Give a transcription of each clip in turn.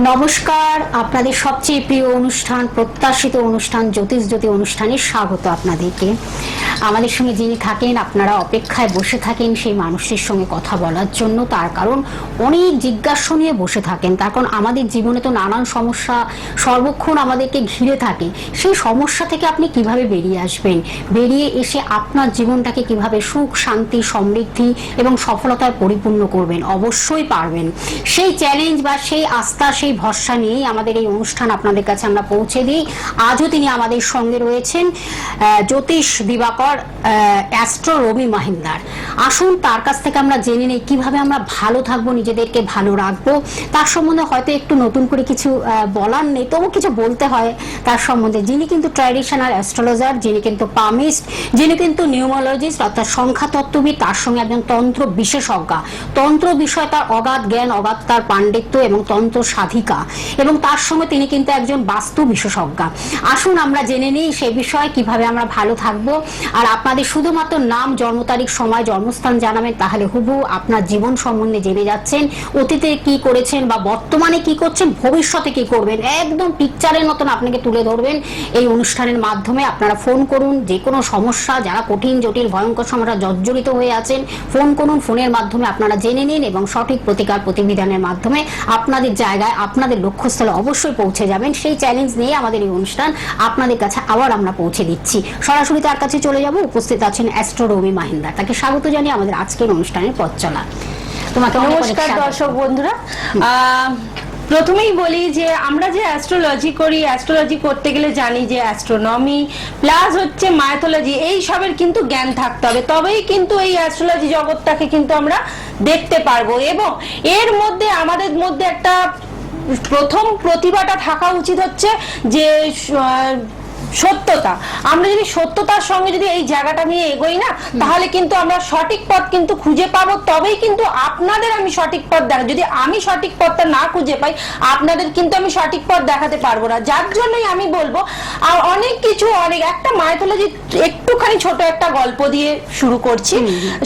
নমস্কার, আপনাদের সবচেয়ে প্রিয় অনুষ্ঠান, প্রত্যাশিত অনুষ্ঠান জ্যোতিষ জ্যোতি অনুষ্ঠানে স্বাগত আপনাদেরকে। আমাদের সঙ্গে যিনি থাকেন, আপনারা অপেক্ষায় বসে থাকেন সেই মানুষটির সঙ্গে কথা বলার জন্য। তার কারণ অনেক জিজ্ঞাসা নিয়ে বসে থাকেন, তার কারণ আমাদের জীবনে তো নানান সমস্যা সর্বক্ষণ আমাদেরকে ঘিরে থাকে। সেই সমস্যা থেকে আপনি কিভাবে বেরিয়ে আসবেন, বেরিয়ে এসে আপনার জীবনটাকে কিভাবে সুখ, শান্তি, সমৃদ্ধি এবং সফলতায় পরিপূর্ণ করবেন, অবশ্যই পারবেন। সেই চ্যালেঞ্জ বা সেই আস্থা, সেই ভরসা নিয়েই আমাদের এই অনুষ্ঠান আপনাদের কাছে আমরা পৌঁছে দিই। আজও তিনি আমাদের সঙ্গে রয়েছেন জ্যোতিষ দিবাকর, অ্যাস্ট্রো রবি মহিন্দার। আসুন তার কাছ থেকে আমরা জেনে নিই কিভাবে আমরা ভালো থাকবো, নিজেদেরকে ভালো রাখবো। তার সম্বন্ধে হয়তো একটু নতুন করে কিছু বলার নেই, তবু কিছু বলতে হয় তার সম্বন্ধে। যিনি কিন্তু ট্র্যাডিশনাল অ্যাস্ট্রোলজার, যিনি কিন্তু পামিস্ট, যিনি কিন্তু নিউমোলজিস্ট অর্থাৎ সংখ্যা তত্ত্ববিদ, তার সঙ্গে একজন তন্ত্র বিশেষজ্ঞ। তন্ত্র বিষয় তার অগাধ জ্ঞান, অগাধ তার পাণ্ডিত্য এবং তন্ত্র সাধিকা, এবং তার সঙ্গে তিনি কিন্তু একজন বাস্তু বিশেষজ্ঞ। আসুন আমরা জেনে নিই সে বিষয়ে কিভাবে আমরা ভালো থাকবো। আর আপনাদের শুধুমাত্র নাম, জন্ম তারিখ, সময়, জন্মস্থান জানাবেন, তাহলে হুবহু আপনার জীবন সম্বন্ধে জেনে যাচ্ছেন। অতীতে কি করেছেন বা বর্তমানে কি করছেন, ভবিষ্যতে কি করবেন, একদম পিকচারের মতন আপনাকে তুলে ধরবেন এই অনুষ্ঠানের মাধ্যমে। আপনারা ফোন করুন, যে কোনো সমস্যা, যারা কঠিন জটিল ভয়ঙ্কর সমস্যা জর্জরিত হয়ে আছেন, ফোন করুন। ফোনের মাধ্যমে আপনারা জেনে নিন এবং সঠিক প্রতিকার প্রতিবিধানের মাধ্যমে আপনাদের জায়গায়, আপনাদের লক্ষ্যস্থলে অবশ্যই পৌঁছে যাবেন। সেই চ্যালেঞ্জ নিয়ে আমাদের এই অনুষ্ঠান আপনাদের কাছে আবার আমরা পৌঁছে দিচ্ছি। সরাসরি তার কাছে চলে যাব। উপস্থিত আছেন অ্যাস্ট্রো রবি মহিন্দার, তাকে স্বাগত জানিয়ে আমাদের আজকের অনুষ্ঠানের পথ চলা। তোমাকে নমস্কার দর্শক বন্ধুরা। প্রথমেই বলি যে আমরা যে অ্যাস্ট্রোলজি করি, অ্যাস্ট্রোলজি করতে গেলে জানি যে অ্যাস্ট্রোনমি প্লাস হচ্ছে মায়োথোলজি, এই সবের কিন্তু জ্ঞান থাকতে হবে, তবেই কিন্তু এই অ্যাস্ট্রোলজি জগৎটাকে কিন্তু আমরা দেখতে পারবো। এবং এর মধ্যে আমাদের মধ্যে একটা প্রথম প্রতিভাটা থাকা উচিত হচ্ছে যে সত্যতা। আমরা যদি সত্যতার সঙ্গে যদি এই জায়গাটা নিয়ে এগোই না, তাহলে কিন্তু আমরা সঠিক পথ কিন্তু খুঁজে পাবো। তবেই কিন্তু আপনাদের আমি সঠিক পথ দেখা, যদি আমি সঠিক পথটা না খুঁজে পাই, আপনাদের কিন্তু আমি সঠিক পথ দেখাতে পারবো না। যার জন্যই আমি বলবো, আর অনেক কিছু, অনেক একটা মায়োথোলজি একটুখানি ছোট একটা গল্প দিয়ে শুরু করছি।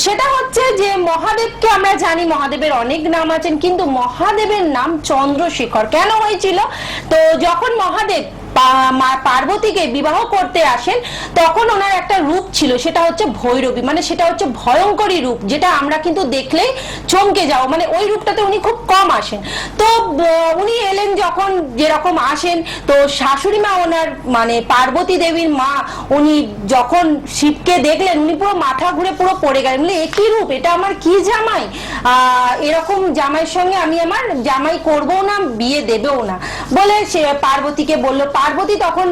সেটা হচ্ছে যে মহাদেবকে আমরা জানি, মহাদেবের অনেক নাম আছেন, কিন্তু মহাদেবের নাম চন্দ্রশেখর কেন হয়েছিল? তো যখন মহাদেব পার্বতীকে বিবাহ করতে আসেন, তখন ওনার একটা রূপ ছিল, সেটা হচ্ছে ভৈরবী, মানে সেটা হচ্ছে ভয়ঙ্করী রূপ, যেটা আমরা কিন্তু দেখলেই চমকে যাও। মানে ওই রূপটাতে উনি খুব কম আসেন। তো উনি এলেন যখন, যেরকম আসেন, তো শাশুড়ি মা ওনার, মানে পার্বতী দেবীর মা, উনি যখন শিবকে দেখলেন, উনি পুরো মাথা ঘুরে পুরো পড়ে গেলেন। বলে একই রূপ, এটা আমার কি জামাই, এরকম জামাইয়ের সঙ্গে আমি আমার জামাই করবো না, বিয়ে দেবেও না বলে সে পার্বতীকে বললো। পার্বতী তখন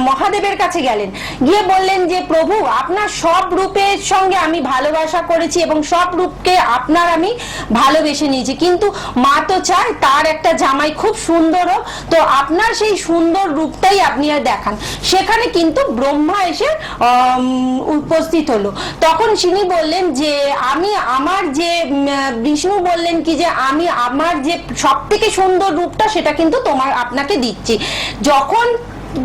মহাদেবের কাছে গেলেন, গিয়ে বললেন যে প্রভু, আপনার সব রূপের সঙ্গে আমি ভালোবাসা করেছি এবং সব রূপকে আপনার আমি ভালোবেসে নিয়েছি, কিন্তু মা তো চায় তার একটা জামাই খুব সুন্দর হোক, তো আপনার সেই সুন্দর রূপটাই আপনি আর দেখান। সেখানে কিন্তু ব্রহ্মা এসে উপস্থিত হলো। তখন তিনি বললেন যে আমি আমার যে, বিষ্ণু বললেন কি যে আমি আমার যে সব থেকে সুন্দর রূপটা, সেটা কিন্তু আপনাকে দিচ্ছি। যখন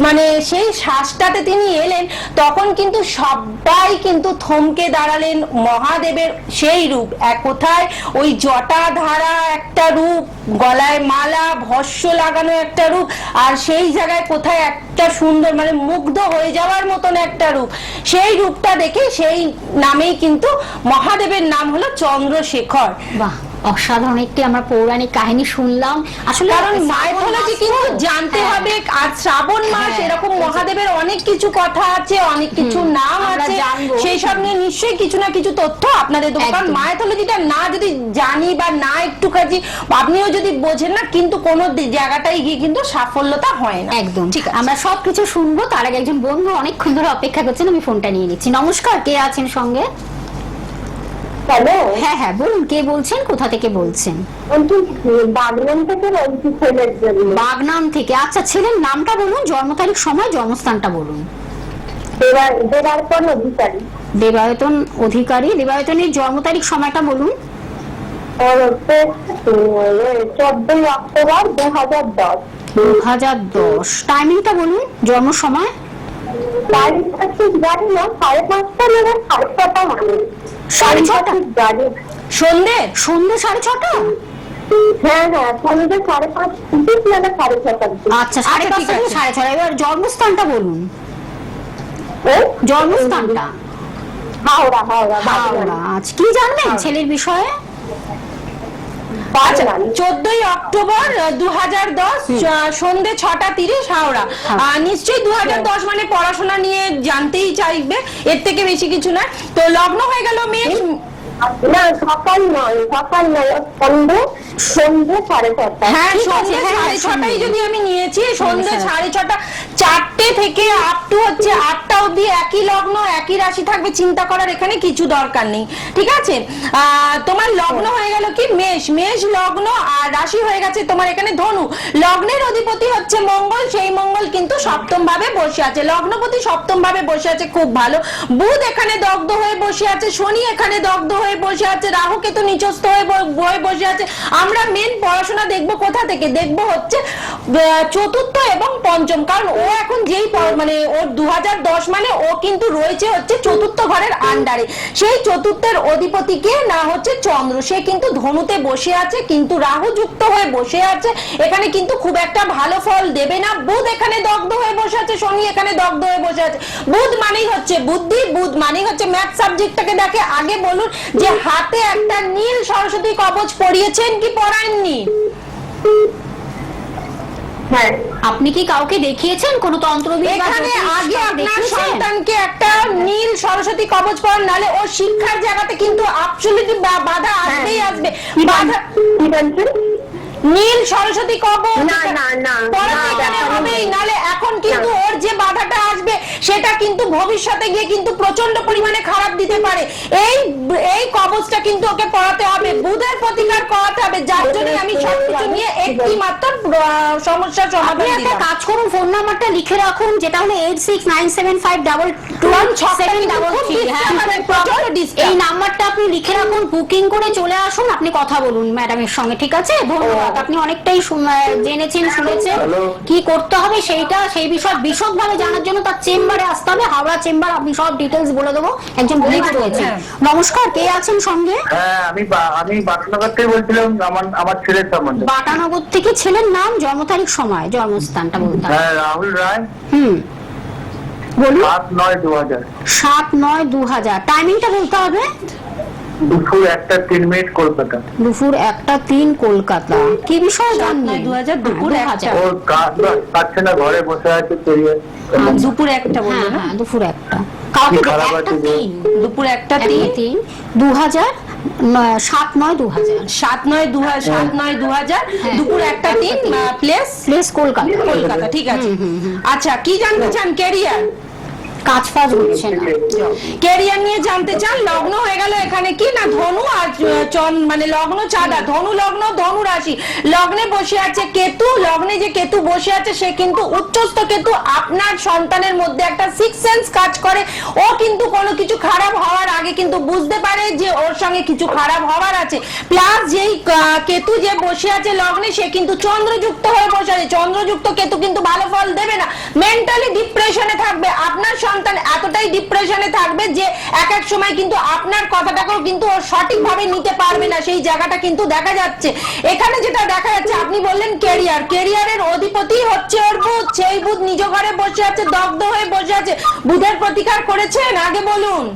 মানে সেই শ্বাসটাতে তিনি এলেন, তখন কিন্তু সবাই কিন্তু থমকে দাঁড়ালেন। মহাদেবের সেই রূপ, এক কোথায় ওই জটা ধারা একটা রূপ, গলায় মালা, ভস্য লাগানো একটা রূপ, আর সেই জায়গায় কোথায় একটা সুন্দর, মানে মুগ্ধ হয়ে যাওয়ার মতন একটা রূপ। সেই রূপটা দেখে সেই নামেই কিন্তু মহাদেবের নাম হলো চন্দ্রশেখর। বাহ, অসাধারণ একটি আমরা পৌরাণিক কাহিনী শুনলাম। আসলে কারণ মায়োথোলজি কিন্তু জানতে হবে। আর শ্রাবণ মাস, এরকম মহাদেবের অনেক কিছু কথা আছে, অনেক কিছু নাম আছে, সেই সব নিয়ে নিশ্চয়ই কিছু না কিছু তথ্য আপনাদের দেবো। কারণ মায়োথোলজিটা না যদি জানি বা না একটু কাজে আপনিও যদি বোঝেন না, কিন্তু কোনো জায়গাটাই গিয়ে কিন্তু সাফল্যতা হয় না। একদম ঠিক, আমরা সবকিছু শুনবো। তার আগে একজন বন্ধু অনেকক্ষণ ধরে অপেক্ষা করছেন, আমি ফোনটা নিয়ে নিচ্ছি। নমস্কার, কে আছেন সঙ্গে? হ্যালো, হ্যাঁ হ্যাঁ বলুন, কে বলছেন, কোথা থেকে বলছেন? বাগনান থেকে বলছি, ছেলের জন্য। বাগনান থেকে? আচ্ছা, ছেলের নামটা বলুন, জন্ম তারিখ, সময়, জন্মস্থানটা বলুন। দেবায়তন অধিকারী। দেবায়তন অধিকারী। দেবায়তনের জন্ম তারিখ, সময়টা বলুন। ওর হচ্ছে 14 অক্টোবর 2010। 2010। টাইমিংটা বলুন, জন্ম সময়। তারিখটা ঠিক জানি না, 5:30 নাগাদ, 6:30 মানে। 6:30? জানি সন্ধে সন্ধ্যে 6:30? হ্যাঁ হ্যাঁ, সন্ধ্যে 5:30 থেকে না 6:30। আচ্ছা, 5:30 ঠিক থেকে আছে। 6:30। এবার জন্মস্থানটা বলুন, জন্মস্থানটা। হাওড়া হাওড়া হাওড়া। আচ্ছা, কি জানবেন ছেলের বিষয়ে? আচ্ছা, 14ই অক্টোবর 2010 সন্ধ্যে 6:30 হাওড়া। নিশ্চয়ই 2010 মানে পড়াশোনা নিয়ে জানতেই চাইবে, এর থেকে বেশি কিছু না। তো লগ্ন হয়ে গেল মেষ। না, সকাল নয়, সন্ধ্যে 6:30। হ্যাঁ, ঠিক আছে, সন্ধ্যে হ্যাঁ, 6:30 যদি আমি নিয়েছি, সন্ধ্যে সন্ধ্যে 6:30, 4টে থেকে আপ টু হচ্ছে 8টা অবধি একই লগ্ন একই রাশি থাকবে, চিন্তা করার এখানে কিছু দরকার নেই। ঠিক আছে, তোমার লগ্ন হয়ে গেল কি মেষ, মেষ লগ্ন, আর রাশি হয়ে গেছে তোমার এখানে ধনু। লগ্নের অধিপতি হচ্ছে মঙ্গল, সেই মঙ্গল কিন্তু সপ্তম ভাবে বসে আছে, লগ্নপতি সপ্তম ভাবে বসে আছে, খুব ভালো। বুধ এখানে দগ্ধ হয়ে বসে আছে, শনি এখানে দগ্ধ হয়ে বসে আছে, রাহু কেতু নিচস্থ হয়ে বসে আছে। আমরা মেন পড়াশোনা দেখবো কোথা থেকে, দেখবো হচ্ছে চতুর্থ এবং পঞ্চম, কারণ ও এখন যেই মানে ওর 2010 মানে ও কিন্তু রয়েছে হচ্ছে চতুর্থ ঘরের আন্ডারে। সেই চতুর্থের অধিপতিকে না হচ্ছে চন্দ্র, সে কিন্তু ধনুতে বসে আছে, কিন্তু রাহু যুক্ত হয়ে বসে আছে, এখানে কিন্তু খুব একটা ভালো ফল দেবে না। বুধ এখানে দগ্ধ হয়ে বসে আছে, শনি এখানে দগ্ধ হয়ে বসে আছে। বুধ মানেই হচ্ছে বুদ্ধি, বুধ মানেই হচ্ছে ম্যাথ সাবজেক্টটাকে দেখে। আগে বলুন যে হাতে একটা নীল সরস্বতী কবচ পড়িয়েছেন কি পড়াননি? হ্যাঁ, আপনি কি কাউকে দেখিয়েছেন কোন তন্ত্রবিদ বা এখানে জ্যোতিষ আগে কাউকে আপনার দেখিয়েছেন? সন্তানকে একটা নীল সরস্বতী কবচ পড়ান, নালে ওর শিক্ষার জায়গাতে কিন্তু অ্যাবসলিউটলি বাধা আসবেই আসবে। বাধা কি বলছেন? নীল সরস্বতী কবচ না, না, না, পড়াতে না, এখানে না, হবেই, নালে এখন কিন্তু ওর যে বাধাটা আসবে সেটা কিন্তু ভবিষ্যতে গিয়ে কিন্তু প্রচন্ড পরিমাণে খারাপ দিতে পারে। এই কবচটা কিন্তু ওকে পড়াতে হবে, বুধের প্রতিকার করাতে হবে, যার জন্য আমি সবকিছু নিয়ে একটি মাত্র সমস্যার আপনি সমাধান একটা দিলাম। কাজ করুন, ফোন নাম্বারটা লিখে রাখুন, যেটা হলো 8697522733। হ্যাঁ, এই নাম্বারটা আপনি লিখে রাখুন, বুকিং করে চলে আসুন, আপনি কথা বলুন ম্যাডামের সঙ্গে। ঠিক আছে, ধন্যবাদ। আপনি অনেকটাই জেনেছেন, শুনেছেন কি করতে হবে সেইটা, সেই বিষয় বিশদভাবে জানার জন্য তার চেম্বারে আসতে হবে, হাওড়া চেম্বার। আপনি সব ডিটেলস বলে দেবো, একজন ব্রিজ রয়েছে। নমস্কার, কে আছেন সঙ্গে? হ্যাঁ, আমি বাটনগর থেকে বলছিলাম আমার ছেলের সম্বন্ধে। বাটানগর থেকে। ছেলের নাম, জন্ম তারিখ, সময়, জন্মস্থানটা বলতে হবে। হ্যাঁ, রাহুল রায়, বলুন। 7/9/2000, 7/9/2000। টাইমিংটা বলতে হবে। দুপুর 1:03 কলকাতা। দুপুর 1:03 কলকাতা। কি বিষয়ে জানবেন? 2000 দুপুর 1টা। ওর কাজ পাচ্ছে না, ঘরে বসে আছে, পেরিয়ে দুপুর 1টা বললো না? হ্যাঁ, দুপুর 1টা। কাউকে কি খারাপ আছে 1:03 দুপুর 1:03 2000 7/9/2000 7/9/2000 দুপুর 1:03 প্লেস প্লেস কলকাতা। কলকাতা। ঠিক আছে। আচ্ছা, কি জানতে চান? ক্যারিয়ার, কাজ ফাজ হচ্ছে না। ক্যারিয়ার নিয়ে জানতে চান। লগ্ন হয়ে গেল এখানে কি না ধনু, আর মানে লগ্ন চাঁদা, ধনু লগ্ন, ধনু রাশি। লগ্নে বসে আছে কেতু, লগ্নে যে কেতু বসে আছে সে কিন্তু উচ্চস্থ কেতু। আপনার সন্তানের মধ্যে একটা সিক্স সেন্স কাজ করে, ও কিন্তু কোনো কিছু খারাপ হওয়ার আগে কিন্তু বুঝতে পারে যে ওর সঙ্গে কিছু খারাপ হওয়ার আছে। প্লাস যেই কেতু যে বসে আছে লগ্নে, সে কিন্তু চন্দ্রযুক্ত হয়ে বসে আছে, চন্দ্রযুক্ত কেতু কিন্তু ভালো ফল দেবে না, মেন্টালি ডিপ্রেশনে থাকবে। আপনার সন্তান এতটাই ডিপ্রেশনে থাকবে যে এক এক সময় কিন্তু আপনার কথাটাকেও কিন্তু ও সঠিকভাবে নিতে পারবে না, সেই জায়গাটা কিন্তু দেখা যাচ্ছে। এখানে যেটা দেখা যাচ্ছে, আপনি বললেন ক্যারিয়ার, ক্যারিয়ারের অধিপতি হচ্ছে ওর বুধ, সেই বুধ নিজ ঘরে বসে আছে, দগ্ধ হয়ে বসে আছে। বুধের প্রতিকার করেছেন? আগে বলুন।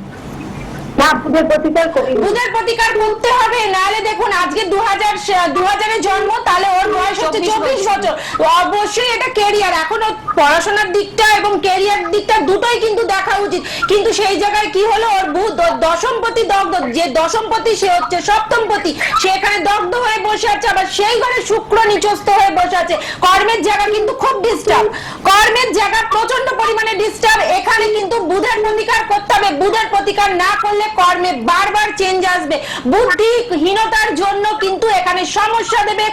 না, বুধের প্রতিকার করি। বুধের প্রতিকার করতে হবে, নাহলে দেখুন আজকে 2000 জন্ম, তাহলে ওর বয়স হচ্ছে 24 বছর। অবশ্যই এটা ক্যারিয়ার, এখন ওর পড়াশোনার দিকটা এবং ক্যারিয়ার দিকটা দুটোই কিন্তু দেখা উচিত। কিন্তু সেই জায়গায় কি হলো, ওর বুধ দশমপতি দগ্ধ, যে দশমপতি সে হচ্ছে সপ্তমপতি, সে এখানে দগ্ধ হয়ে বসে আছে। আবার সেই ঘরে শুক্র নিচস্থ হয়ে বসে আছে। কর্মের জায়গা কিন্তু খুব ডিস্টার্ব, কর্মের জায়গা প্রচন্ড পরিমাণে ডিস্টার্ব। এখানে কিন্তু বুধের প্রতিকার করতে হবে, বুধের প্রতিকার না করলে কর্মে বারবার চেঞ্জ আসবে। বুদ্ধিহীনতার জন্য কিন্তু এখানে সমস্যা দেবে,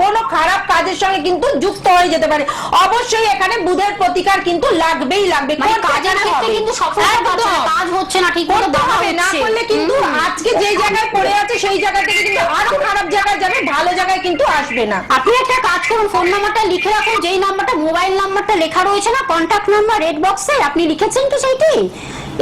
কোনো খারাপ কাজের সঙ্গে কিন্তু যুক্ত হয়ে যেতে পারে। অবশ্যই এখানে বুধের প্রতিকার কিন্তু লাগবেই লাগবে। মানে কাজের ক্ষেত্রে কিন্তু সফলতা পাচ্ছে না, কাজ হচ্ছে না ঠিক মতো, করতে হবে, না করলে কিন্তু আজকে যেই জায়গায় পড়ে আছে সেই জায়গা থেকে কিন্তু আরো খারাপ জায়গায় যাবে, ভালো জায়গায় কিন্তু আসবে না। আপনি একটা কাজ করুন, ফোন নাম্বারটা লিখে রাখুন, যেই নাম্বারটা মোবাইল নাম্বারটা লেখা রয়েছে না কন্ট্যাক্ট নাম্বার রেড বক্সে, আপনি লিখেছেন কি সেইটি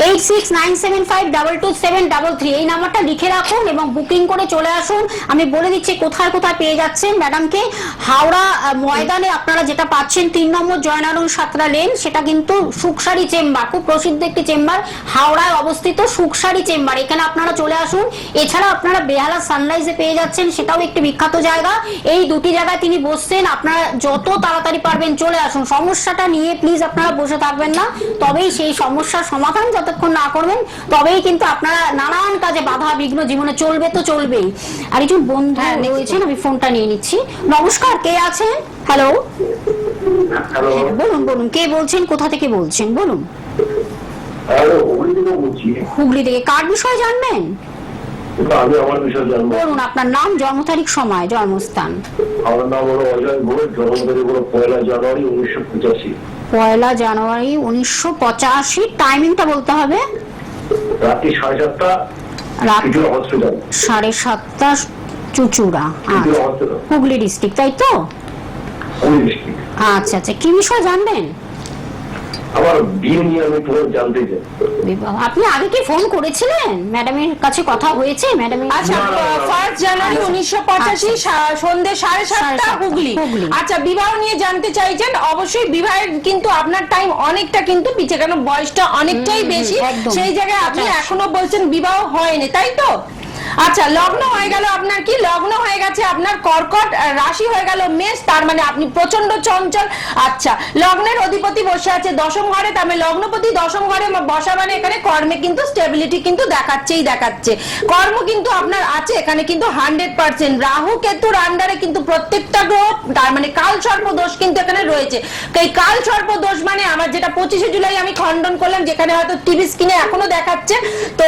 8697522733, এই নাম্বারটা লিখে রাখুন এবং বুকিং করে চলে আসুন। আমি বলে দিচ্ছি কোথায় কোথায় পেয়ে যাচ্ছেন ম্যাডামকে। হাওড়া ময়দানে আপনারা যেটা পাচ্ছেন 3 নম্বর জয়নারায়ণ সাঁতরা লেন, সেটা কিন্তু সুখসারি চেম্বার, খুব প্রসিদ্ধ একটি চেম্বার, হাওড়ায় অবস্থিত সুখসারি চেম্বার, এখানে আপনারা চলে আসুন। এছাড়া আপনারা বেহালা সানরাইজে পেয়ে যাচ্ছেন, সেটাও একটি বিখ্যাত জায়গা। এই দুটি জায়গায় তিনি বসছেন, আপনারা যত তাড়াতাড়ি পারবেন চলে আসুন। সমস্যাটা নিয়ে প্লিজ আপনারা বসে থাকবেন না, তবেই সেই সমস্যার সমাধান যতক্ষণ না করবেন তবেই কিন্তু আপনারা নানান কাজে বাধা বিঘ্ন জীবনে চলবে তো চলবেই। আর একজন বন্ধু রয়েছেন, আমি ফোনটা নিয়ে নিচ্ছি। নমস্কার, কে আছেন? হ্যালো, হ্যালো, বলুন বলুন, কে বলছেন, কোথা থেকে বলছেন বলুন? হ্যালো, হুগলি থেকে বলছি। হুগলি থেকে, কার বিষয়ে জানবেন আমি আমার বিষয়ে জানবো। বলুন, আপনার নাম, জন্ম তারিখ, সময়, জন্মস্থান। আমার নাম হলো অজয় ঘোষ, জন্ম তারিখ হলো 1 জানুয়ারি 1985। 1 জানুয়ারি 1985, টাইমিংটা বলতে হবে। রাত্রি 7:30, রাত Chuchura hospital. 7:30 Chuchura, Chuchura hospital, Hooghly district, তাই তো? হুগলি ডিস্ট্রিক্ট। আচ্ছা আচ্ছা, কি বিষয় জানবেন? আমার বিয়ে নিয়ে আমি তোমার জানতে চাই। বিবাহ, আপনি আগে কি ফোন করেছিলেন? ম্যাডামের কাছে কথা হয়েছে? ম্যাডামের আচ্ছা, 1 জানুয়ারি 1985 সন্ধ্যে 7:30 হুগলি। হুগলি। আচ্ছা, বিবাহ নিয়ে জানতে চাইছেন। অবশ্যই বিবাহের কিন্তু আপনার টাইম অনেকটা কিন্তু পিছিয়ে, কেন বয়সটা অনেকটাই বেশি, একদম। সেই জায়গায় আপনি আচ্ছা। এখনো বলছেন বিবাহ হয়নি, তাই তো? আচ্ছা, লগ্ন হয়ে গেল আপনার, কি লগ্ন হয়ে গেছে আপনার কর্কট, রাশি হয়ে গেল মেষ, তার মানে আপনি প্রচন্ড চঞ্চল। আচ্ছা, লগ্নের অধিপতি বসে আছে দশম ঘরে, তার মানে লগ্নপতি দশম ঘরে বসা মানে এখানে কর্মে কিন্তু স্টেবিলিটি কিন্তু দেখাচ্ছেই দেখাচ্ছে। কর্ম কিন্তু আপনার আছে এখানে কিন্তু 100%। রাহু কেতুর আন্ডারে কিন্তু প্রত্যেকটা গ্রহ, তার মানে কাল সর্প দোষ কিন্তু এখানে রয়েছে। এই কাল সর্প দোষ মানে আমার যেটা 25শে জুলাই আমি খণ্ডন করলাম, যেখানে হয়তো টিভি স্ক্রিনে এখনো দেখাচ্ছে। তো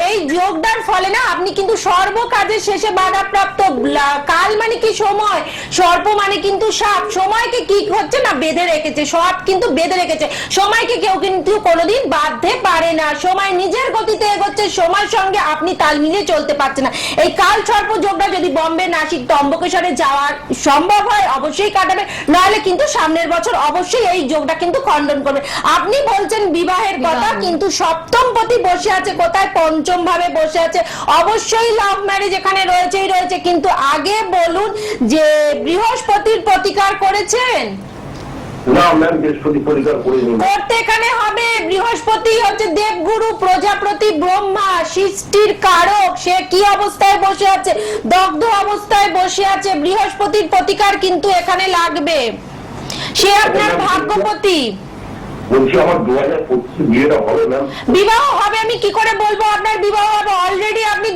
এই যোগদার ফলে না আপনি কিন্তু সর্ব কাজের শেষে বাধাপ্রাপ্ত। কাল মানে কি সময়, সর্প মানে কিন্তু সাপ, সময়কে কি হচ্ছে না বেঁধে রেখেছে, সাপ কিন্তু বেঁধে রেখেছে। সময়কে কেউ কিন্তু কোনোদিন বাঁধতে পারে না, সময় নিজের গতিতে এগোচ্ছে, সময়ের সঙ্গে আপনি তাল মিলিয়ে চলতে পারছেন না। এই কাল সর্প যোগটা যদি বম্বে, নাসিক, ত্রম্বকেশ্বরে যাওয়ার সম্ভব হয় অবশ্যই কাটাবে, নাহলে কিন্তু সামনের বছর অবশ্যই এই যোগটা কিন্তু খণ্ডন করবে। আপনি বলছেন বিবাহের কথা, কিন্তু সপ্তম পতি বসে আছে কোথায়? পঞ্চম ভাবে বসে আছে। অবশ্যই লাভ ম্যারেজ এখানে রয়েছেই রয়েছে, কিন্তু আগে বলুন যে বৃহস্পতির প্রতিকার করেছেন? না ম্যাম, বৃহস্পতি পরিকার করিনি। করতে এখানে হবে। বৃহস্পতি হচ্ছে দেবগুরু, প্রজাপতি, ব্রহ্মা, সৃষ্টির কারক। সে কি অবস্থায় বসে আছে? দগ্ধ অবস্থায় বসে আছে। বৃহস্পতির প্রতিকার কিন্তু এখানে লাগবে। সে আপনার ভাগ্যপতি। বলছি আমার 2025 বিয়েটা হবে ম্যাম। বিবাহ হবে, আমি কি করে বলবো আপনার বিবাহ হবে? অলরেডি আপনি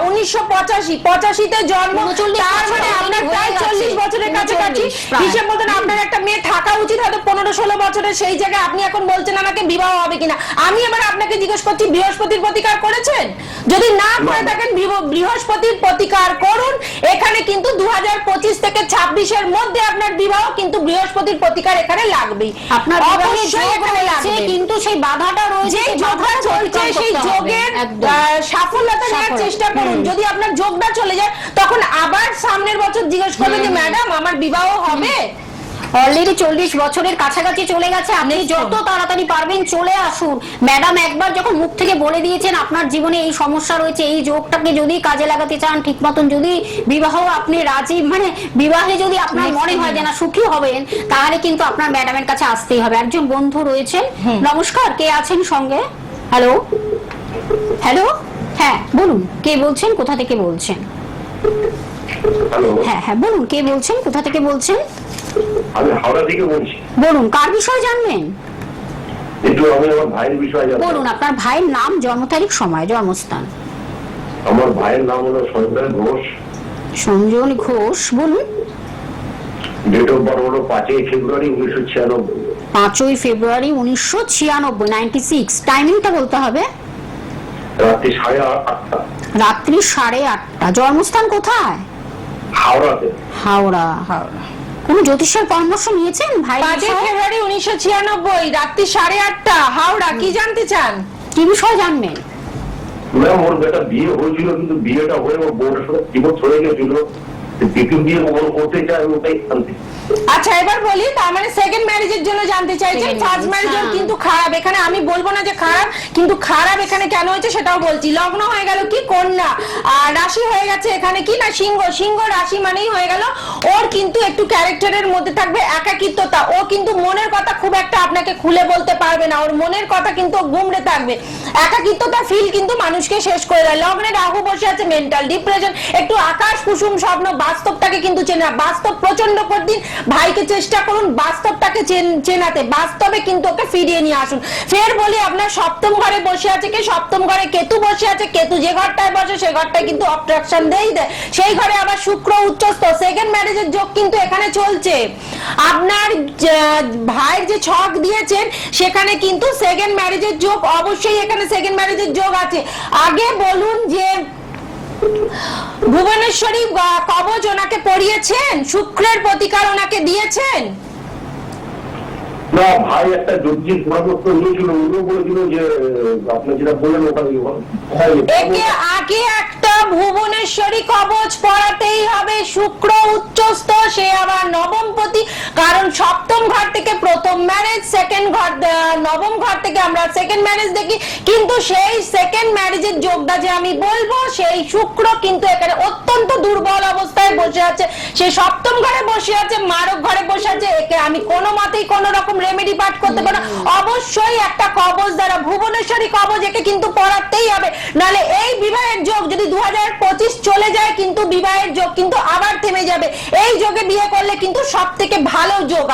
1985-তে জন্ম, তার মানে আপনার প্রায় 40 বছরের কাছাকাছি। হিসেব মতন আপনার একটা মেয়ে থাকা উচিত হয়তো 15-16 বছরের, সেই জায়গায় আপনি এখন বলছেন আমাকে বিবাহ হবে কিনা। আমি এবার আপনাকে জিজ্ঞেস করছি, বৃহস্পতির প্রতিকার করেছেন? যদি না করে থাকেন বৃহস্পতির প্রতিকার করুন। এখানে কিন্তু 2025 থেকে 26-এর মধ্যে আপনার বিবাহ, কিন্তু বৃহস্পতির প্রতিকার এখানে লাগবেই। আপনার অবশ্যই এখানে লাগবে, কিন্তু সেই বাধাটা রয়েছে, যে যোগটা চলছে সেই যোগের সাফল্যতা নেওয়ার চেষ্টা করুন। যদি আপনার যোগটা চলে যায় তখন আবার সামনের বছর জিজ্ঞেস করবেন যে ম্যাডাম আমার বিবাহ হবে। অলরেডি 40 বছরের কাছাকাছি চলে গেছে, আপনি যত তাড়াতাড়ি পারবেন চলে আসুন। ম্যাডাম একবার যখন মুখ থেকে বলে দিয়েছেন আপনার জীবনে এই সমস্যা রয়েছে, এই যোগটাকে যদি কাজে লাগাতে চান ঠিক মতন, যদি বিবাহ আপনি রাজি, মানে বিবাহে যদি আপনার মনে হয় যে না সুখী হবেন, তাহলে কিন্তু আপনার ম্যাডামের কাছে আসতেই হবে। একজন বন্ধু রয়েছেন, নমস্কার, কে আছেন সঙ্গে? হ্যালো হ্যালো, হ্যাঁ বলুন, কে বলছেন, কোথা থেকে বলছেন? হ্যালো, হ্যাঁ হ্যাঁ বলুন, কে বলছেন, কোথা থেকে বলছেন? আমি হাওড়া থেকে বলছি। বলুন, কার বিষয় জানবেন? একটু আমি আমার ভাইয়ের বিষয়ে জানবো। বলুন, আপনার ভাইয়ের নাম, জন্ম তারিখ, সময়, জন্মস্থান। আমার ভাইয়ের নাম হলো সঞ্জয় ঘোষ। সঞ্জন ঘোষ, বলুন। ডেট অফ বার্থ হলো 5 ফেব্রুয়ারি 1996। 5 ফেব্রুয়ারি 1996, 96। টাইমিংটা বলতে হবে। রাত্রি 8:30। রাত্রি 8:30। জন্মস্থান কোথায়? হাওড়াতে। হাওড়া। হাওড়া। কোন জ্যোতিষের পরামর্শ নিয়েছেন ভাই? 5 ফেব্রুয়ারি 1996 রাত্রি 8:30 হাওড়া। কি জানতে চান? কি বিষয় জানবেন? ম্যাম ওর বেটা বিয়ে হয়েছিল, কিন্তু বিয়েটা হয়ে ওর বোনের সাথে জীবন চলে গেছিল, দ্বিতীয় বিয়ে ওর করতে চায়, ওটাই শান্তি। আচ্ছা এবার বলি, তার মানে সেকেন্ড ম্যারেজের জন্য জানতে চাইছেন। Second ফার্স্ট marriage, ম্যারেজও হ্যাঁ। কিন্তু খারাপ, এখানে আমি বলবো না যে খারাপ, কিন্তু খারাপ এখানে কেন হয়েছে সেটাও বলছি। লগ্ন হয়ে গেল কি কন্যা, আর রাশি হয়ে গেছে এখানে কি না সিংহ। সিংহ রাশি মানেই হয়ে গেল ওর কিন্তু একটু ক্যারেক্টারের মধ্যে থাকবে একাকিত্বতা। ও কিন্তু মনের কথা খুব একটা আপনাকে খুলে বলতে পারবে না, ওর মনের কথা কিন্তু গুমড়ে থাকবে। একাকিত্বতা ফিল কিন্তু মানুষকে শেষ করে দেয়। লগ্নে রাহু বসে আছে, মেন্টাল ডিপ্রেশন, একটু আকাশ কুসুম স্বপ্ন, বাস্তবটাকে কিন্তু চেনা। বাস্তব প্রচন্ড কঠিন, ভাইকে চেষ্টা করুন বাস্তবটাকে চেনাতে, বাস্তবে কিন্তু ওকে ফিরিয়ে নিয়ে আসুন। ফের বলি, আপনার সপ্তম ঘরে বসে আছে কি, সপ্তম ঘরে কেতু বসে আছে। কেতু যে ঘরটায় বসে সে ঘরটায় কিন্তু অবস্ট্রাকশন দেয়। সেই ঘরে আবার শুক্র উচ্চস্থ, সেকেন্ড ম্যারেজের যোগ কিন্তু এখানে চলছে। আপনার ভাইয়ের যে ছক দিয়েছেন সেখানে কিন্তু সেকেন্ড ম্যারেজের যোগ, অবশ্যই এখানে সেকেন্ড ম্যারেজের যোগ আছে। আগে বলুন যে ভুবনেশ্বরী কবচ ওনাকে পড়িয়েছেন, শুক্রের প্রতিকার ওনাকে দিয়েছেন? না ভাই একটা জ্যোতিষীর পরামর্শ নিয়েছিল, উনিও বলেছিল যে আপনি যেটা বললেন ওটা একে আগে একটা ভুবনেশ্বরী কবচ পড়াতেই হবে। শুক্র উচ্চস্থ, সে আবার নবমপতি, কারণ সপ্তম ঘর থেকে প্রথম ম্যারেজ, সেকেন্ড ঘর নবম ঘর থেকে আমরা সেকেন্ড ম্যারেজ দেখি। কিন্তু সেই সেকেন্ড ম্যারেজের যোগটা যে আমি বলবো, সেই শুক্র কিন্তু এখানে অত্যন্ত দুর্বল অবস্থায় বসে আছে। সে সপ্তম ঘরে বসে আছে, মারক ঘরে বসে আছে। একে আমি কোনো মতেই কোনো রকম রেমেডি পাঠ করতে পারো, অবশ্যই একটা কবচ দ্বারা ভুবনেশ্বরী কবচ একে কিন্তু পড়াতেই হবে। নালে এই বিবাহের যোগ যদি 2025 চলে যায়, কিন্তু বিবাহের যোগ কিন্তু আবার থেমে যাবে। এই যোগে বিয়ে করলে কিন্তু সব থেকে ভালো যোগ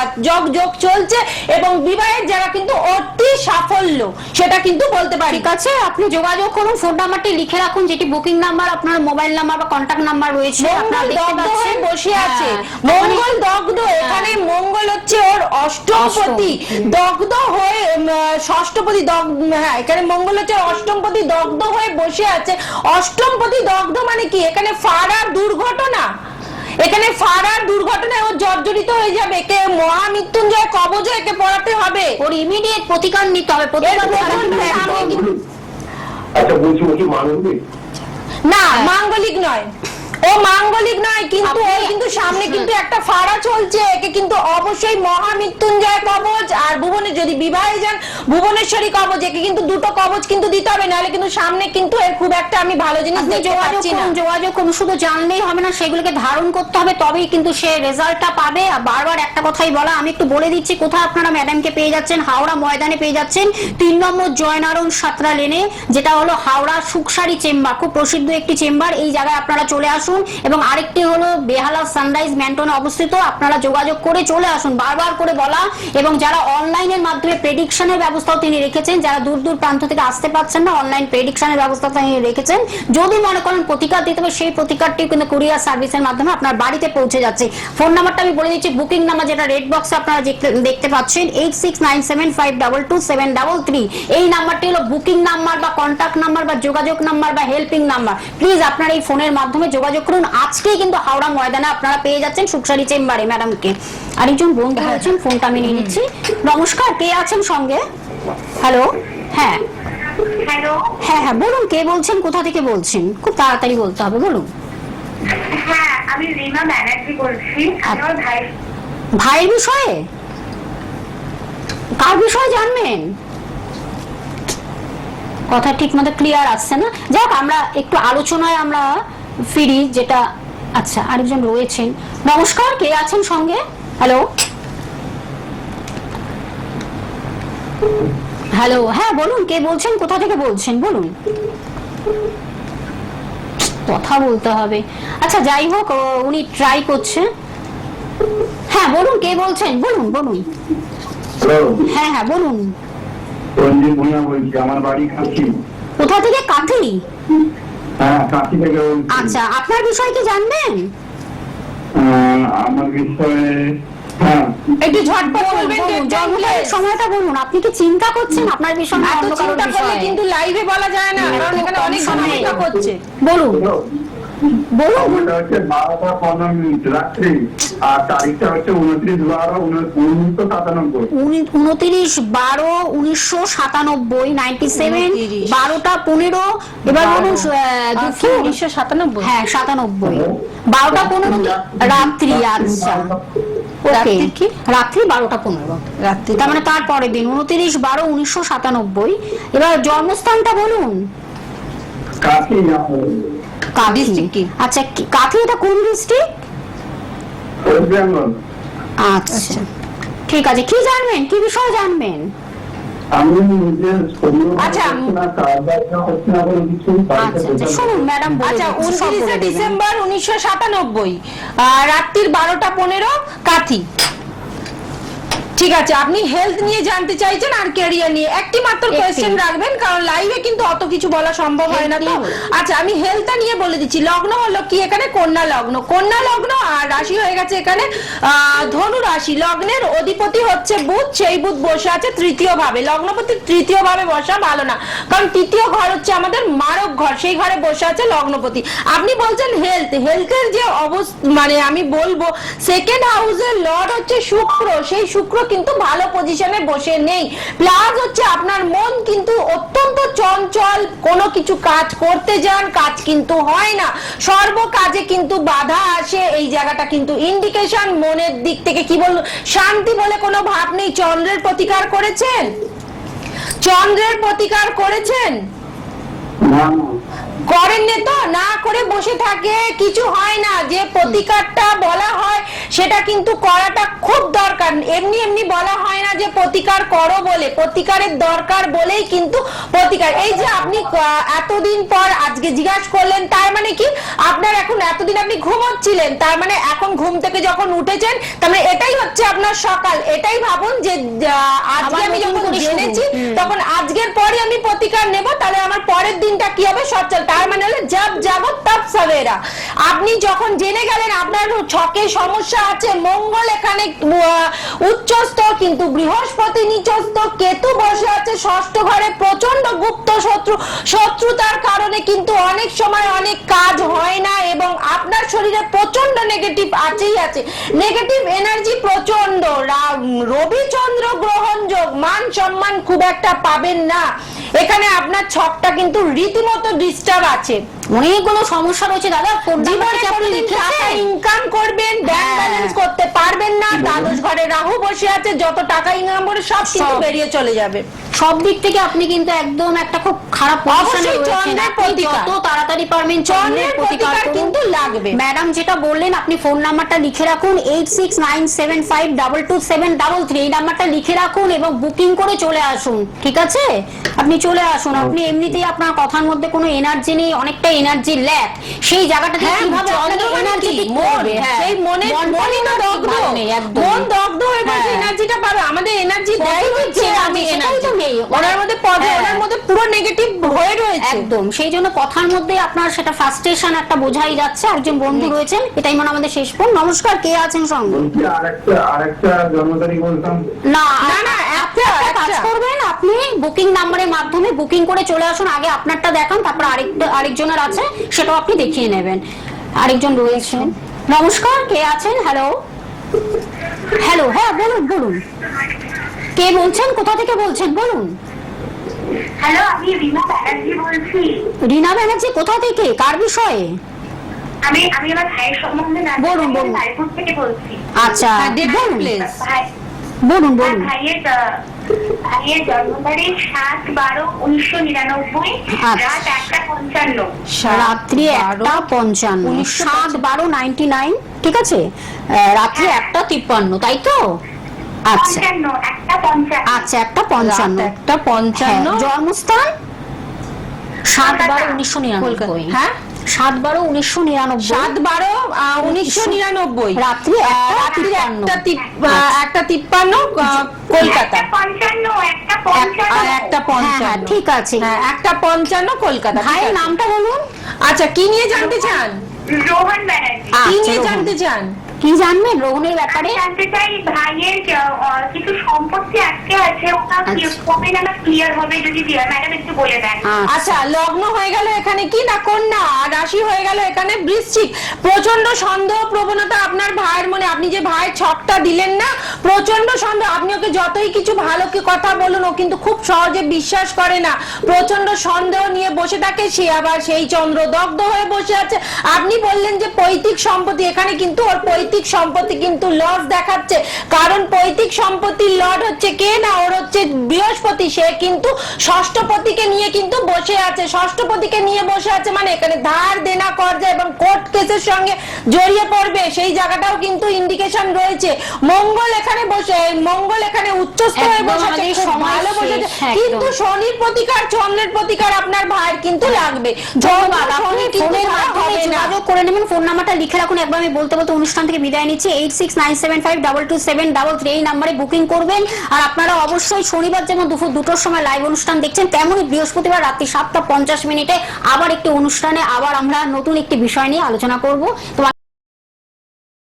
যোগ চলছে, এবং বিবাহের যারা কিন্তু অতি সাফল্য সেটা কিন্তু বলতে পারি। ঠিক আছে, আপনি যোগাযোগ করুন, ফোন নাম্বারটি লিখে রাখুন, যেটি বুকিং নাম্বার, আপনার মোবাইল নাম্বার বা কন্ট্যাক্ট নাম্বার রয়েছে। আপনারা মঙ্গল দেখতে দগ্ধ হয়ে পাচ্ছেন বসে আছে, হ্যাঁ, মঙ্গল দগ্ধ। এখানে মঙ্গল হচ্ছে ওর অষ্টমপতি, দগ্ধ হয়ে ষষ্ঠপতি, হ্যাঁ এখানে মঙ্গল হচ্ছে অষ্টমপতি, দগ্ধ হয়ে বসে আছে। অষ্টমপতি দগ্ধ মানে কি, এখানে ফারার দুর্ঘটনা, এখানে ফারার দুর্ঘটনায় ও জর্জরিত হয়ে যাবে। একে মহামৃত্যুঞ্জয় কবচ একে পড়াতে হবে, ওর ইমিডিয়েট প্রতিকার নিতে হবে। আচ্ছা বলছি ও কি মানবিক? না মাঙ্গলিক নয়, ও মাঙ্গলিক নয়, কিন্তু ওর কিন্তু সামনে কিন্তু একটা ফাড়া চলছে। একে কিন্তু অবশ্যই মহামৃত্যুঞ্জয় কবচ আর ভুবনে, যদি বিবাহে যান ভুবনেশ্বরী কবচ, একে কিন্তু দুটো কবচ কিন্তু দিতে হবে, নাহলে কিন্তু সামনে কিন্তু এর খুব একটা আমি ভালো জিনিস দেখতে পাচ্ছি না। যোগাযোগ করুন, শুধু জানলেই হবে না, সেগুলোকে ধারণ করতে হবে, তবেই কিন্তু সে রেজাল্টটা পাবে। আর বারবার একটা কথাই বলা, আমি একটু বলে দিচ্ছি কোথায় আপনারা ম্যাডামকে পেয়ে যাচ্ছেন। হাওড়া ময়দানে পেয়ে যাচ্ছেন, 3 নম্বর জয়নারায়ণ সাঁতরা লেনে, যেটা হলো হাওড়া সুখসারি চেম্বার, খুব প্রসিদ্ধ একটি চেম্বার। এই জায়গায় আপনারা চলে আসুন। এবং আরেকটি হলো বেহালা সানরাইজ ম্যান্টনে অবস্থিত, আপনারা যোগাযোগ করে চলে আসুন, বারবার করে বলা। এবং যারা অনলাইনের মাধ্যমে প্রেডিকশনের ব্যবস্থাও তিনি রেখেছেন, যারা দূর দূর প্রান্ত থেকে আসতে পারছেন না, অনলাইন প্রেডিকশনের ব্যবস্থা তিনি রেখেছেন। যদি মনে করেন প্রতিকার দিতে হবে, সেই প্রতিকারটি কিন্তু কুরিয়ার সার্ভিসের মাধ্যমে আপনার বাড়িতে পৌঁছে যাচ্ছে। ফোন নাম্বারটা আমি বলে দিচ্ছি, বুকিং নাম্বার যেটা রেড বক্সে আপনারা দেখতে পাচ্ছেন, 8697522733। এই নাম্বারটি হলো বুকিং নাম্বার বা কন্ট্যাক্ট নাম্বার বা যোগাযোগ নাম্বার বা হেল্পিং নাম্বার। প্লিজ আপনারা এই ফোনের মাধ্যমে যোগাযোগ করুন। আজকেই কিন্তু হাওড়া ময়দানে আপনারা পেয়ে যাচ্ছেন সুখসারি চেম্বারে ম্যাডামকে। আরেকজন বন্ধু আছেন, ফোনটা আমি নিয়ে নিচ্ছি। নমস্কার, কে আছেন সঙ্গে? হ্যালো, হ্যাঁ হ্যালো, হ্যাঁ হ্যাঁ বলুন, কে বলছেন, কোথা থেকে বলছেন? খুব তাড়াতাড়ি বলতে হবে, বলুন। হ্যাঁ আমি রিমা ব্যানার্জি বলছি। আমার ভাইয়ের বিষয়ে? কার বিষয়ে জানবেন? কথা ঠিক মতো ক্লিয়ার আসছে না। যাক, আমরা একটু আলোচনায় আমরা ফিরি, যেটা আচ্ছা আরেকজন রয়েছেন। নমস্কার, কে আছেন সঙ্গে? হ্যালো হ্যালো, হ্যাঁ বলুন, কে বলছেন, কোথা থেকে বলছেন, বলুন। কথা বলতে হবে। আচ্ছা যাই হোক, উনি ট্রাই করছে। হ্যাঁ বলুন, কে বলছেন, বলুন বলুন। হ্যাঁ হ্যাঁ বলুন। রঞ্জিত ভূঁইয়া বলছি, আমার বাড়ি কাঁথি। কোথা থেকে? কাঁথি? হ্যাঁ কাঁথি থেকে বলছি। আচ্ছা, আপনার বিষয় কি জানবেন? আমার বিষয়ে হ্যাঁ একটু ঝটপট বলবেন, জন্মের সময়টা বলুন। আপনি কি চিন্তা করছেন আপনার বিষয় না এত অন্য কারোর চিন্তা করলে বিষয়ে? কিন্তু লাইভে বলা যায় না, কারণ এখানে অনেক সমস্যা করছে। বলুন। বলুন। সময়টা হচ্ছে 12:15 রাত্রি, আর তারিখটা হচ্ছে 29/12/1997। 29/12/1997, 97, 12:15। এবার বলুন দুঃখী। 1997। হ্যাঁ 97, 12:15 রাত্রি। আচ্ছা ওকে, রাত্রি কি? রাত্রি 12:15 রাত্রি। তার মানে তারপরের দিন 29/12/1997। এবার জন্মস্থানটা বলুন। কাকি কাঁথি। District কি? আচ্ছা কাঁথি এটা কোন ডিস্ট্রিক্ট? ওয়েস্ট বেঙ্গল। আচ্ছা ঠিক আছে, কি জানবেন, কি বিষয় জানবেন? আমি নিজে শরীর আচ্ছা। হচ্ছে না, কাজ হচ্ছে না বলে কিছু বাড়িতে আচ্ছা বসে শুনুন ম্যাডাম, আচ্ছা 29শে ডিসেম্বর 1997, রাত্রির 12:15 কাথি। ঠিক আছে, আপনি হেলথ নিয়ে জানতে চাইছেন আর ক্যারিয়ার নিয়ে একটি মাত্র একটি। কোয়েশ্চেন রাখবেন, কারণ লাইভে কিন্তু অত কিছু বলা সম্ভব হয় না। তো Health নিয়ে বলুন। আচ্ছা আমি হেলথটা নিয়ে বলে দিচ্ছি। লগ্ন হলো কি এখানে? কন্যা লগ্ন। কন্যা লগ্ন আর রাশি হয়ে গেছে এখানে ধনু রাশি। লগ্নের অধিপতি হচ্ছে বুধ, সেই বুধ বসে আছে তৃতীয় ভাবে। লগ্নপতি তৃতীয় ভাবে বসা ভালো না, কারণ তৃতীয় ঘর হচ্ছে আমাদের মারক ঘর, সেই ঘরে বসে আছে লগ্নপতি। আপনি বলছেন হেলথের যে অবস্থা, মানে আমি বলবো সেকেন্ড হাউসের লর্ড হচ্ছে শুক্র, সেই শুক্র কিন্তু ভালো পজিশনে বসে নেই। প্লাস হচ্ছে আপনার মন কিন্তু অত্যন্ত চঞ্চল, কোনো কিছু কাজ করতে যান কাজ কিন্তু হয় না, সর্ব কাজে কিন্তু বাধা আসে। এই জায়গাটা কিন্তু ইন্ডিকেশন মনের দিক থেকে কি বলবো, শান্তি বলে কোনো ভাব নেই। চন্দ্রের প্রতিকার করেছেন? চন্দ্রের প্রতিকার করেছেন? না করেননি তো? না করে বসে থাকে কিছু হয় না। যে প্রতিকারটা বলা হয় সেটা কিন্তু করাটা খুব দরকার। এমনি এমনি বলা হয় না যে প্রতিকার করো বলে, প্রতিকারের দরকার বলেই কিন্তু প্রতিকার। এই যে আপনি এতদিন পর আজকে জিজ্ঞাসা করলেন, তার মানে কি আপনার এখন এতদিন আপনি ঘুমোচ্ছিলেন, তার মানে এখন ঘুম থেকে যখন উঠেছেন তার মানে এটাই হচ্ছে আপনার সকাল। এটাই ভাবুন যে আজকে আমি যখন জেনেছি তখন আজকের পরে আমি প্রতিকার নেব, তাহলে আমার পরের দিনটা কি হবে? সচ্ছল। তার মানে হলো জব জাগো তব সবেরা। আপনি যখন জেনে গেলেন আপনার ছকে সমস্যা আছে, মঙ্গল এখানে উচ্চস্থ কিন্তু বৃহস্পতি নিচস্থ, কেতু বসে আছে ষষ্ঠ ঘরে, প্রচন্ড গুপ্ত শত্রুতার কারণে কিন্তু অনেক সময় অনেক কাজ হয় না, এবং আপনার শরীরে প্রচন্ড নেগেটিভ আছেই আছে, নেগেটিভ এনার্জি প্রচন্ড। রবি চন্দ্র গ্রহণ যোগ, মান সম্মান খুব একটা পাবেন না এখানে। আপনার ছকটা কিন্তু রীতিমতো ডিস্টার্ব আছে, অনেকগুলো সমস্যা রয়েছে দাদা। জীবনে কোনোদিন টাকা ইনকাম করবেন, ব্যাংক ব্যালেন্স করতে পারবেন না। দ্বাদশ ঘরে রাহু বসে আছে, যত টাকা ইনকাম করে সব কিন্তু বেরিয়ে চলে যাবে। সব দিক থেকে আপনি কিন্তু একদম একটা খুব খারাপ পজিশনে অবশ্যই রয়েছেন। চন্দ্রের আপনি প্রতিকার। যত তাড়াতাড়ি পারবেন চন্দ্রের প্রতিকার করুন। কিন্তু লাগবে। ম্যাডাম যেটা বললেন, আপনি ফোন নাম্বারটা লিখে রাখুন 8697522733। এই নাম্বারটা লিখে রাখুন এবং বুকিং করে চলে আসুন, ঠিক আছে? আপনি চলে আসুন। আপনি এমনিতেই আপনার কথার মধ্যে কোনো এনার্জি নেই, অনেকটা এনার্জি ল্যাক। সেই জায়গাটাতে হ্যাঁ, কিভাবে চন্দ্র আপনাকে মানে এনার্জি কি? মন, সেই মনই তো দগ্ধ। মন দগ্ধ হয়ে বসে এনার্জিটা পাবে। আমাদের এনার্জি দেয় হচ্ছে আমি এনার্জি নেই, ওনার মধ্যে ওনার মধ্যে পুরো নেগেটিভ হয়ে রয়েছে। একদম, সেই জন্য কথার মধ্যে আপনার সেটা ফ্রাস্ট্রেশন একটা বোঝাই যাচ্ছে। একজন বন্ধু রয়েছেন, এটাই মানে আমাদের শেষ ফোন। নমস্কার, কে আছেন সঙ্গে? বলছি আরেকটা জন্ম তারিখ বলতাম। না না, না, আপনি একটা কাজ করবেন, আপনি বুকিং নাম্বারের মাধ্যমে বুকিং করে চলে আসুন। আগে আপনারটা দেখান, তারপর আরেকজনের আছে সেটাও আপনি দেখিয়ে নেবেন। আরেকজন রয়েছেন। নমস্কার, কে আছেন? হ্যালো হ্যালো, হ্যাঁ বলুন বলুন, কে বলছেন, কোথা থেকে বলছেন বলুন? হ্যালো, আমি রিমা ব্যানার্জি বলছি। রিনা ব্যানার্জি, কোথা থেকে, কার বিষয়ে? আমি আমার ভাইয়ের সম্বন্ধে বলুন, বলুন। রায়পুর থেকে বলছি। আচ্ছা বলুন ভাই বলুন বলুন। ভাইয়ের জন্ম তারিখ 7/12/1999, রাত 1:55। রাত্রি 1:55, 7/12/99, ঠিক আছে? রাত্রি 1:53, তাই তো? আচ্ছা 1:55। আচ্ছা 1:55, 1:55। জন্মস্থান 7/12/1999। হ্যাঁ 7/12/1999, 7/12/1999, রাত্রি 1:53, কলকাতা। 1:55। ঠিক আছে। হ্যাঁ 1:55 কলকাতা। ভাইয়ের নামটা বলুন। আচ্ছা কি নিয়ে জানতে চান? রোহন ব্যানার্জি। কি আচ্ছা, নিয়ে রোহন। জানতে চান? কি জানবেন রোহনের ব্যাপারে? জানতে চাই ভাইয়ের কিছু সম্পত্তি আজকে আছে, ওটা আচ্ছা। কবে না ক্লিয়ার হবে, যদি ম্যাডাম একটু বলে দেন। আচ্ছা, লগ্ন হয়ে গেল এখানে কি না কন্যা, আর রাশি হয়ে গেল এখানে বৃশ্চিক। প্রচন্ড সন্দেহ প্রবণতা আপনার ভাইয়ের মনে। আপনি যে ভাইয়ের ছকটা দিলেন না, প্রচন্ড সন্দেহ। আপনি ওকে যতই কিছু ভালো কি কথা বলুন, ও কিন্তু খুব সহজে বিশ্বাস করে না। প্রচন্ড সন্দেহ নিয়ে বসে থাকে সে, আবার সেই চন্দ্র দগ্ধ হয়ে বসে আছে। আপনি বললেন যে পৈতৃক সম্পত্তি, এখানে কিন্তু ওর পৈতৃক সম্পত্তি কিন্তু লস দেখাচ্ছে। কারণ পৈতৃক সম্পত্তির লর্ড হচ্ছে কে না, ওর হচ্ছে বৃহস্পতি। সে কিন্তু ষষ্ঠপতিকে নিয়ে কিন্তু বসে আছে। ষষ্ঠপতিকে নিয়ে বসে আছে মানে এখানে ধার দেনা কর্জা এবং কোর্ট কেসের সঙ্গে জড়িয়ে পড়বে, সেই জায়গাটাও কিন্তু ইন্ডিকেশন রয়েছে। মঙ্গল এখানে বসে, মঙ্গল এখানে উচ্চস্থ হয়ে একদম বসে আছে, আমাদের খুব সময় ভালো বসে শেষ, আছে। একদম। কিন্তু শনির প্রতিকার, চন্দ্রের প্রতিকার আপনার ভাইয়ের কিন্তু লাগবে। ধন্যবাদ। আপনি শনি কিন্তু ফোনের ধরা মাধ্যমে হবে না। যোগাযোগ করে নেবেন। ফোন নাম্বারটা লিখে রাখুন, একবার আমি বলতে বলতে অনুষ্ঠান থেকে বিদায় নিচ্ছি। 8697522733 এই নাম্বারে বুকিং করবেন। আর আপনারা অবশ্যই শনিবার যেমন দুপুর 2টোর সময় লাইভ অনুষ্ঠান দেখছেন, তেমনই বৃহস্পতিবার রাত্রি 7টা 50 মিনিটে আবার একটি অনুষ্ঠানে আবার আমরা নতুন একটি বিষয় নিয়ে আলোচনা করব। তো